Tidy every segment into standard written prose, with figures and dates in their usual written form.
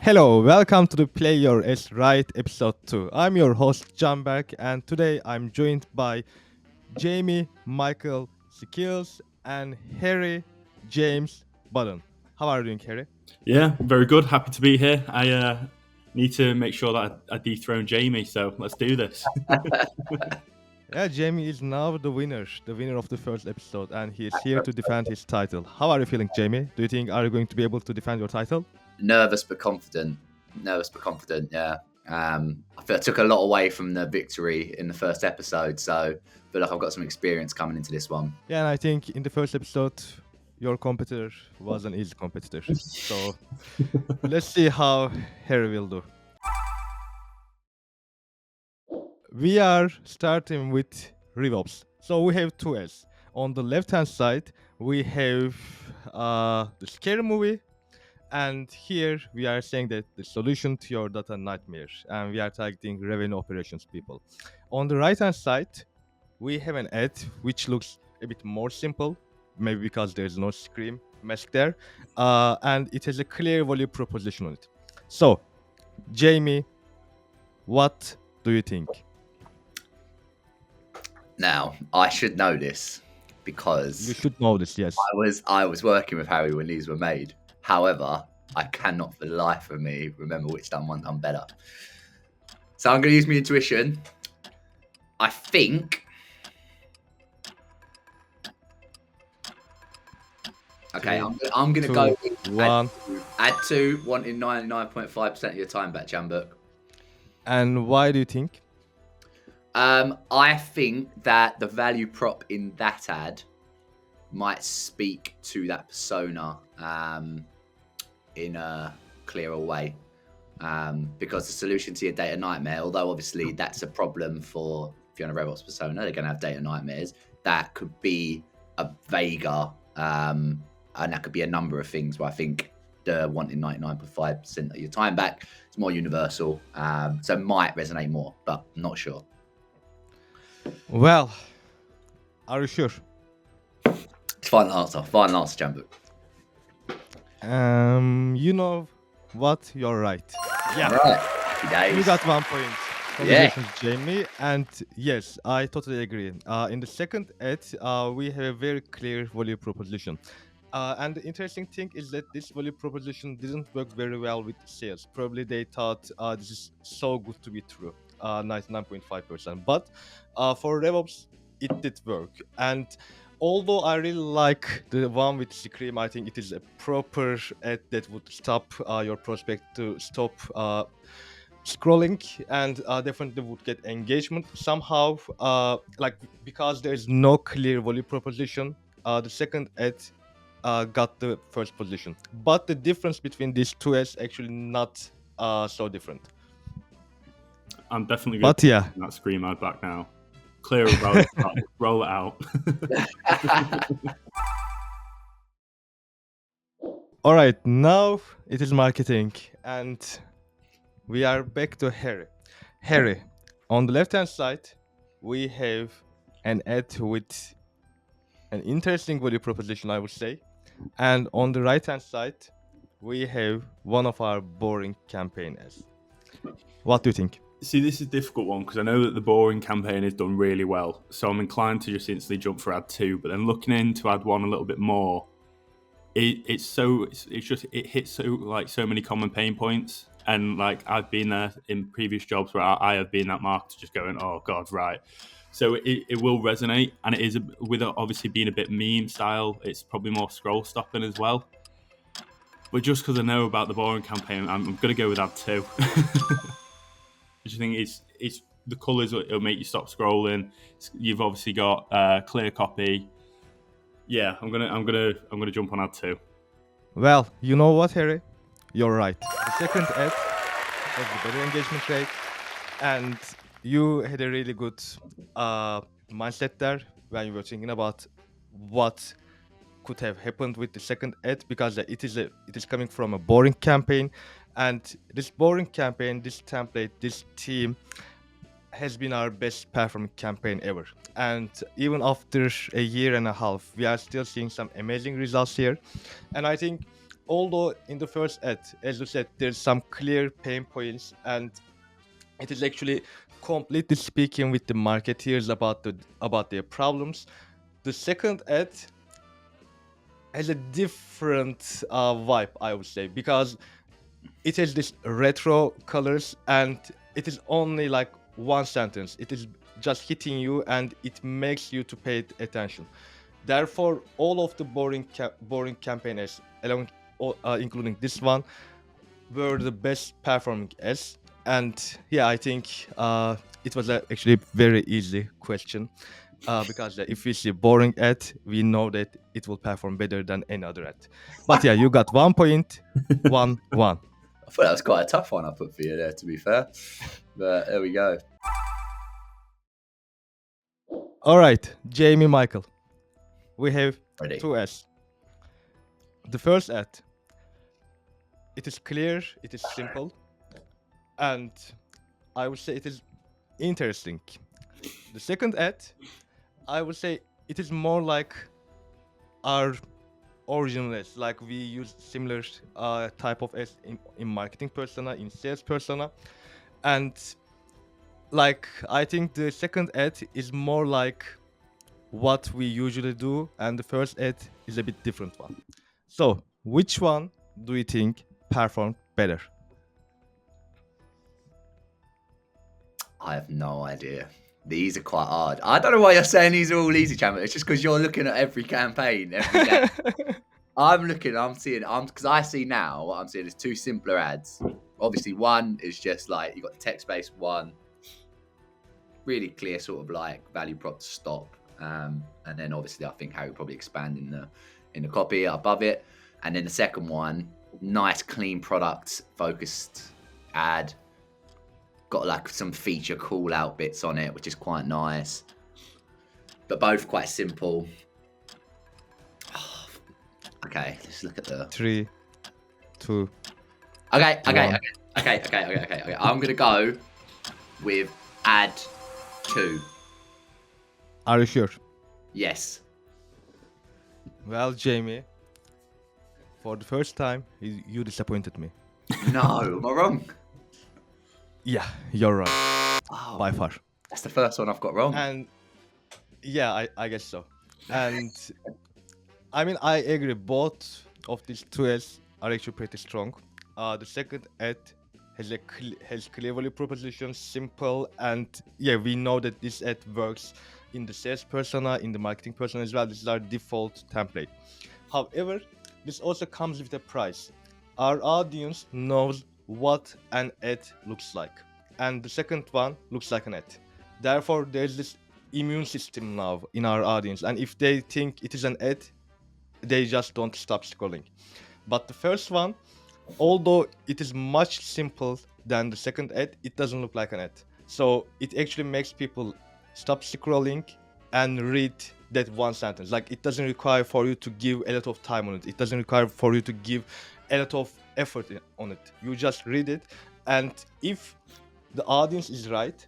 Hello, welcome to the Play Your S Right episode 2. I'm your host Canberk, and today I'm joined by Jamie, Michael, Skeels, and Harry, James, Botton. How are you doing, Harry? Yeah, very good. Happy to be here. I need to make sure that I dethrone Jamie, so let's do this. Yeah, Jamie is now the winner of the first episode, and he is here to defend his title. How are you feeling, Jamie? Do you think are you going to be able to defend your title? Nervous but confident. Yeah. I feel I took a lot away from the victory in the first episode, so I feel like I've got some experience coming into this one. Yeah, and I think in the first episode, your competitor was an easy competitor. So let's see how Harry will do. We are starting with RevOps. So we have two S. On the left-hand side, we have the scary movie. And here we are saying that the solution to your data nightmare, and we are targeting revenue operations people. On the right hand side, we have an ad which looks a bit more simple, maybe because there's no scream mask there, and it has a clear value proposition on it. So, Jamie, what do you think? Now, I should know this because You should know this, yes. I was working with Harry when these were made. However, I cannot for the life of me remember which one done better. So I'm going to use my intuition. I think. Okay, I'm going to go with one. Add two, wanting 99.5% of your time back, Canberk. And why do you think? I think that the value prop in that ad might speak to that persona in a clearer way. Because the solution to your data nightmare, although obviously that's a problem for if you're on a RevOps persona, they're going to have data nightmares. That could be a vaguer, and that could be a number of things. Where I think the wanting 99.5% of your time back is more universal, so it might resonate more, but I'm not sure. Well, are you sure? Final answer, Canberk. You know what? You're right. Yeah. Right. Happy days. You got 1 point. Congratulations, Jamie. And yes, I totally agree. In the second ad, we have a very clear value proposition. And the interesting thing is that this value proposition didn't work very well with sales. Probably they thought this is so good to be true, 99.5%. But for RevOps, it did work. And although I really like the one with Scream, I think it is a proper ad that would stop your prospect to stop scrolling, and definitely would get engagement somehow. Because there is no clear value proposition, the second ad got the first position. But the difference between these two is actually not so different. I'm definitely going to that Scream ad back now. Clear about it, roll it out. All right, now it is marketing, and we are back to Harry. Harry, on the left-hand side, we have an ad with an interesting value proposition, I would say. And on the right-hand side, we have one of our boring campaign ads. What do you think? See, this is a difficult one because I know that the boring campaign is done really well. So I'm inclined to just instantly jump for ad 2. But then looking into ad 1 a little bit more, it hits so many common pain points. And like I've been there in previous jobs where I have been that marketer just going, oh God, right. So it will resonate, and it is with it obviously being a bit meme style. It's probably more scroll stopping as well. But just because I know about the boring campaign, I'm going to go with ad 2. I just think it's the colours will make you stop scrolling. You've obviously got clear copy. Yeah, I'm gonna jump on ad 2. Well, you know what, Harry? You're right. The second ad has the better engagement rate, and you had a really good mindset there when you were thinking about what could have happened with the second ad, because it is coming from a boring campaign, And this boring campaign, this template, this team has been our best performing campaign ever. And even after a year and a half, we are still seeing some amazing results here. And I think, although in the first ad, as you said, there's some clear pain points, and it is actually completely speaking with the marketeers about their problems. The second ad has a different vibe, I would say, because it has this retro colors, and it is only like one sentence. It is just hitting you, and it makes you to pay attention. Therefore, all of the boring campaigners, including this one, were the best performing ads. And yeah, I think it was actually a very easy question. Because if we see boring ad, we know that it will perform better than any other ad. But yeah, you got 1 point, 1-1. I thought that was quite a tough one I put for you there, to be fair. But there we go. All right, Jamie, Michael, we have Ready. 2 ads. The first ad, it is clear, it is simple, and I would say it is interesting. The second ad, I would say it is more like our original ads. Like we use similar type of ads in marketing persona, in sales persona, and like I think the second ad is more like what we usually do, and the first ad is a bit different one. So, which one do you think performed better? I have no idea. These are quite hard. I don't know why you're saying these are all easy, Chandler. It's just because you're looking at every campaign every day. Because I see now what I'm seeing is 2 simpler ads. Obviously, one is just like you got the text-based one, really clear sort of like value prop to stop, and then obviously I think how you probably expand in the copy above it, and then the second one, nice clean product focused ad, got like some feature call out bits on it, which is quite nice, but both quite simple. Okay, let's look at the 3, 2. Okay. One. I'm gonna go with ad 2. Are you sure? Yes. Well, Jamie, for the first time, you disappointed me. No, am I wrong? Yeah, you're right. Oh, By far. that's the first one I've got wrong. And yeah, I guess so. And I mean, I agree. Both of these 2 ads are actually pretty strong. The second ad has clear value proposition, simple, and yeah, we know that this ad works in the sales persona, in the marketing persona as well. This is our default template. However, this also comes with a price. Our audience knows what an ad looks like, and the second one looks like an ad. Therefore, there's this immune system now in our audience, and if they think it is an ad, they just don't stop scrolling. But the first one, although it is much simpler than the second ad, it doesn't look like an ad. So it actually makes people stop scrolling and read that one sentence. Like it doesn't require for you to give a lot of time on it. It doesn't require for you to give a lot of effort on it. You just read it, and if the audience is right,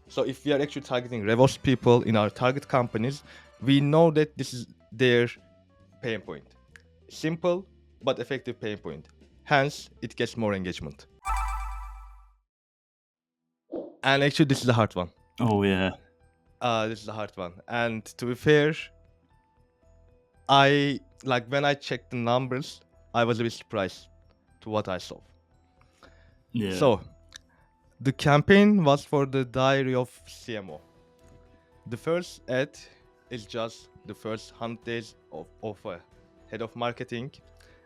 so if we are actually targeting reverse people in our target companies, we know that this is their pain point. Simple but effective pain point. Hence, it gets more engagement. And actually, this is a hard one. Oh yeah. This is a hard one. And to be fair, I like when I checked the numbers, I was a bit surprised to what I saw. Yeah. So, the campaign was for the Diary of CMO. The first ad is just the first 100 days of a head of marketing,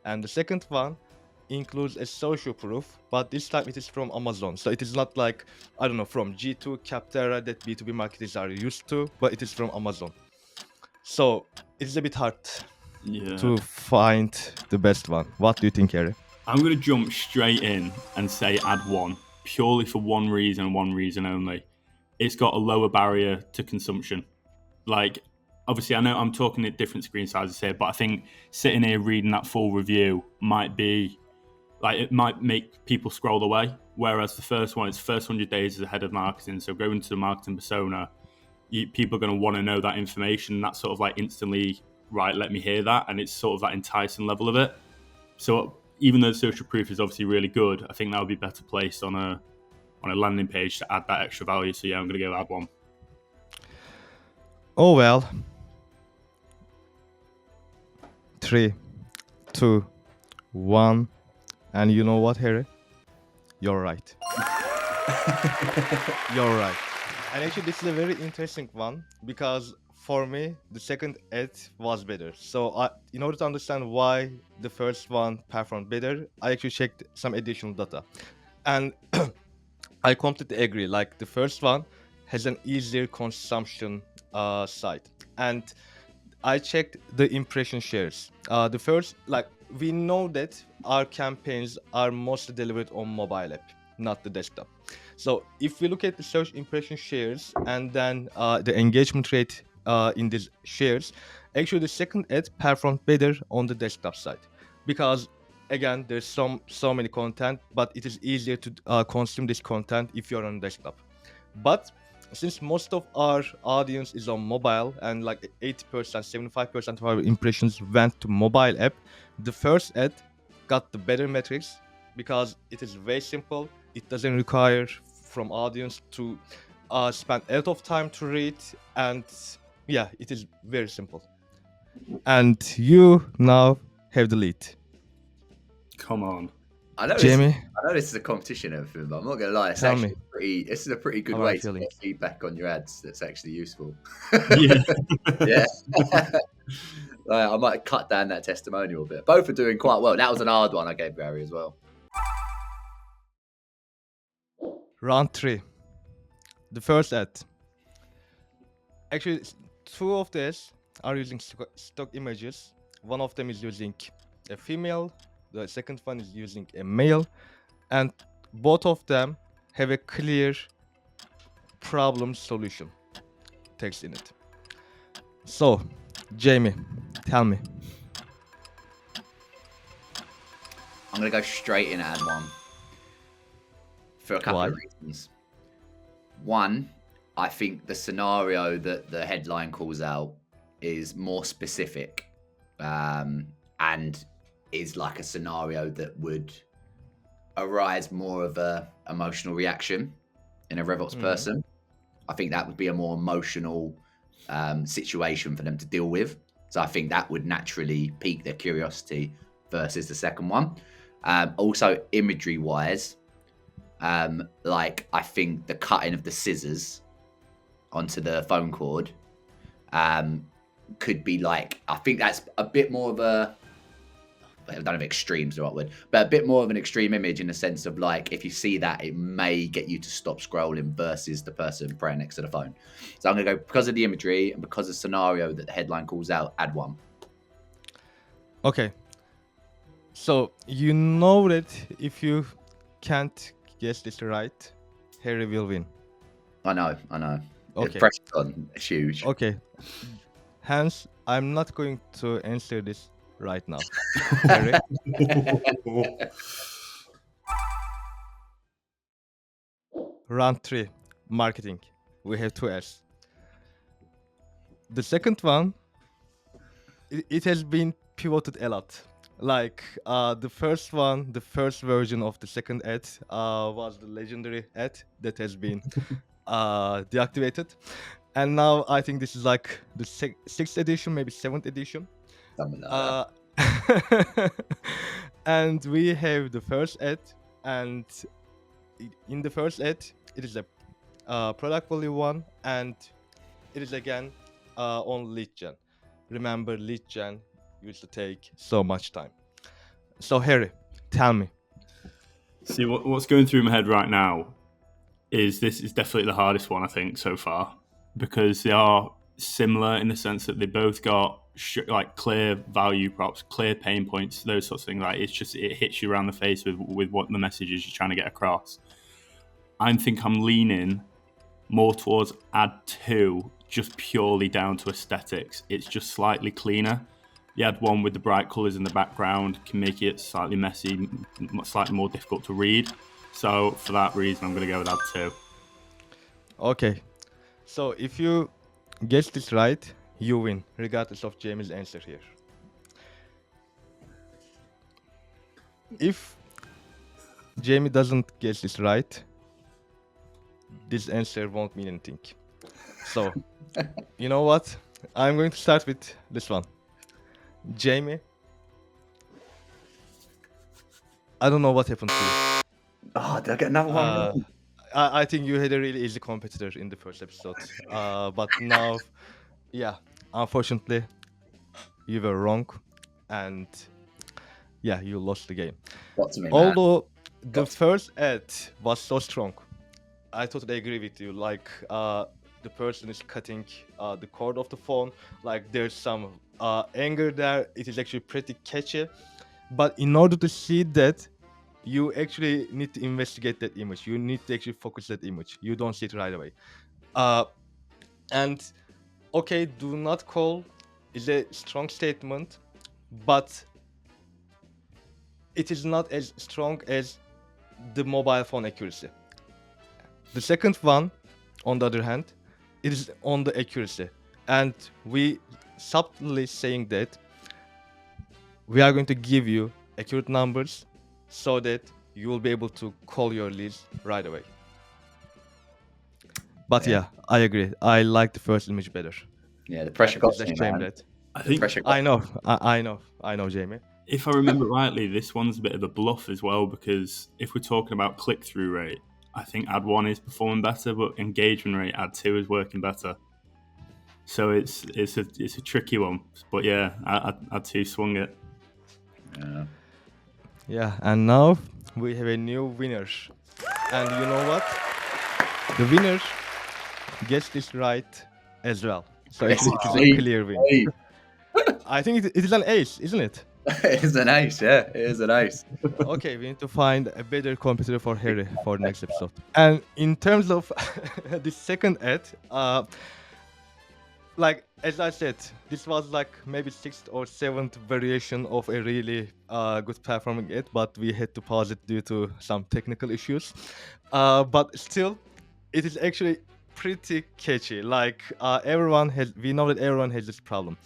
and the second one includes a social proof, but this time it is from Amazon. So it is not like, I don't know, from G2, Capterra that B2B marketers are used to, but it is from Amazon. So it's a bit hard to find the best one. What do you think, Harry? I'm going to jump straight in and say ad 1, purely for one reason only. It's got a lower barrier to consumption. Like, obviously, I know I'm talking at different screen sizes here, but I think sitting here reading that full review might be like it might make people scroll away. Whereas the first one, its first 100 days is ahead of marketing. So going to the marketing persona, people are going to want to know that information. That's sort of like instantly, right, let me hear that. And it's sort of that enticing level of it. So even though social proof is obviously really good, I think that would be better placed on a landing page to add that extra value. So yeah, I'm going to go add one. Oh well. 3, 2, 1. And you know what, Harry? You're right. You're right. And actually, this is a very interesting one because for me, the second ad was better. So, in order to understand why the first one performed better, I actually checked some additional data. And I completely agree. Like, the first one has an easier consumption side. And I checked the impression shares. The first, like, we know that our campaigns are mostly delivered on mobile app, not the desktop. So if we look at the search impression shares and then the engagement rate in these shares, actually the second ad performed better on the desktop side because again there's so many content, but it is easier to consume this content if you're on desktop. But since most of our audience is on mobile and like 80%, 75% of our impressions went to mobile app, the first ad got the better metrics because it is very simple. It doesn't require from audience to spend a lot of time to read, and yeah, it is very simple. And you now have the lead. Come on. I know Jamie, this is a competition and everything, but I'm not gonna lie. It's tell actually me, this is a pretty good how are way you to feeling? get feedback on your ads. That's actually useful. Yeah. Yeah. I might cut down that testimonial a bit. Both are doing quite well. That was an hard one I gave Gary as well. Round 3. The first ad. Actually, two of these are using stock images. One of them is using a female, the second one is using a male, and both of them have a clear problem solution text in it. So, Jamie, tell me. I'm gonna go straight in and add one for a couple Why? of reasons. One, I think the scenario that the headline calls out is more specific, and is like a scenario that would arise more of a emotional reaction in a RevOps person. I think that would be a more emotional situation for them to deal with. So I think that would naturally pique their curiosity versus the second one. Also, imagery wise, like I think the cutting of the scissors onto the phone cord could be like, I think that's a bit more of a, I don't know if extreme's the right word, but a bit more of an extreme image in the sense of like, if you see that, it may get you to stop scrolling versus the person praying next to the phone. So I'm going to go because of the imagery and because of the scenario that the headline calls out, add one. Okay. So, you know that if you can't guess this right, Harry will win. I know. Okay. Pressure's on. It's huge. Okay. Hence, I'm not going to answer this right now. Harry? Round 3, marketing. We have 2 S's. The second one, it has been pivoted a lot. Like the first one, the first version of the second ad was the legendary ad that has been deactivated. And now I think this is like the 6th edition, maybe 7th edition. Something like that. And we have the first ad, and in the first ad, it is a product value one, and it is again on lead gen. Remember, lead gen used to take so much time. So Harry, tell me. See, what's going through my head right now is this is definitely the hardest one, I think, so far, because they are similar in the sense that they both got like clear value props, clear pain points, those sorts of things. Like it's just, it hits you around the face with what the messages you're trying to get across. I think I'm leaning more towards ad 2, just purely down to aesthetics. It's just slightly cleaner. The ad one with the bright colours in the background can make it slightly messy, slightly more difficult to read. So for that reason, I'm going to go with ad 2. Okay. So if you guess this right, you win, regardless of Jamie's answer here. If Jamie doesn't guess this right, this answer won't mean anything. So, you know what? I'm going to start with this one. Jamie, I don't know what happened to you. Oh, did I get another one wrong? I think you had a really easy competitor in the first episode. But now, yeah, unfortunately, you were wrong. And yeah, you lost the game. Got to me, man. Although the Got to first ad was so strong, I totally agree with you. Like, the person is cutting the cord of the phone. Like, there's some anger there. It is actually pretty catchy. But in order to see that, you actually need to investigate that image. You need to actually focus that image. You don't see it right away. And okay, do not call is a strong statement, but it is not as strong as the mobile phone accuracy. The second one, on the other hand, it is on the accuracy. And we subtly saying that we are going to give you accurate numbers so that you will be able to call your leads right away. But yeah, I agree. I like the first image better. Yeah, the pressure got to Let's me, shame man. that. I The think pressure got I know, Jamie. if I remember rightly, this one's a bit of a bluff as well, because if we're talking about click-through rate, I think ad 1 is performing better, but engagement rate ad 2 is working better. So it's a tricky one. But yeah, ad 2 swung it. Yeah. Yeah, and now we have a new winner. And you know what? The winner gets this right as well. So Yes, it is a indeed. clear win. Hey, I think it is an ace, isn't it? it is an ace, yeah. It is an ace. Okay, we need to find a better competitor for Harry for the next episode. And in terms of the second ad, like as I said, this was like maybe 6th or 7th variation of a really good performing ad, but we had to pause it due to some technical issues. But still, it is actually pretty catchy. Like we know that everyone has this problem.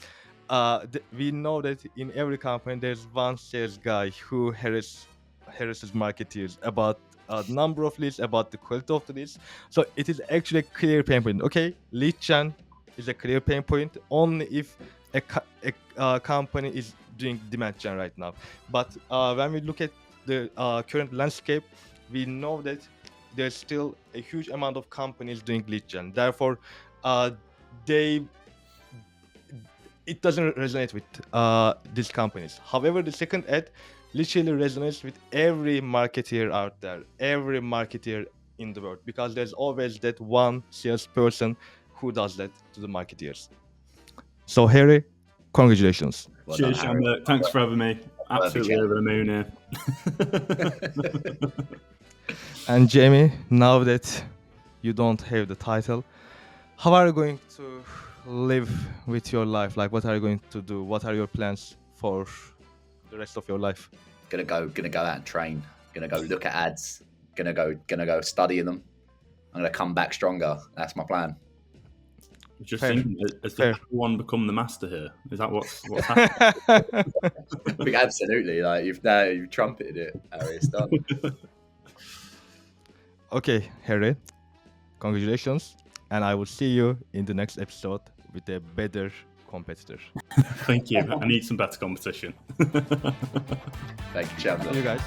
We know that in every company there's one sales guy who harasses marketeers about the number of leads, about the quality of the leads. So it is actually a clear pain point. Okay, lead gen is a clear pain point only if a company is doing demand gen right now. But when we look at the current landscape, we know that there's still a huge amount of companies doing lead gen. Therefore, it doesn't resonate with these companies. However, the second ad literally resonates with every marketeer out there, every marketeer in the world, because there's always that one salesperson who does that to the marketeers. So, Harry, congratulations. Well Cheers, done, Harry. Shamber. Thanks for having me. Absolutely chat. over the moon here. And Jamie, now that you don't have the title, how are you going to live with your life? Like, what are you going to do? What are your plans for the rest of your life? Gonna go out and train. Gonna go look at ads. Gonna go study them. I'm gonna come back stronger. That's my plan. Just Fair. thinking, has the Fair. one become the master here? Is that what's happening? Absolutely. Like you've trumpeted it, Harry. It's done. Okay, Harry, congratulations. And I will see you in the next episode with a better competitor. Thank you. I need some better competition. Thank you, Chandler. See you guys.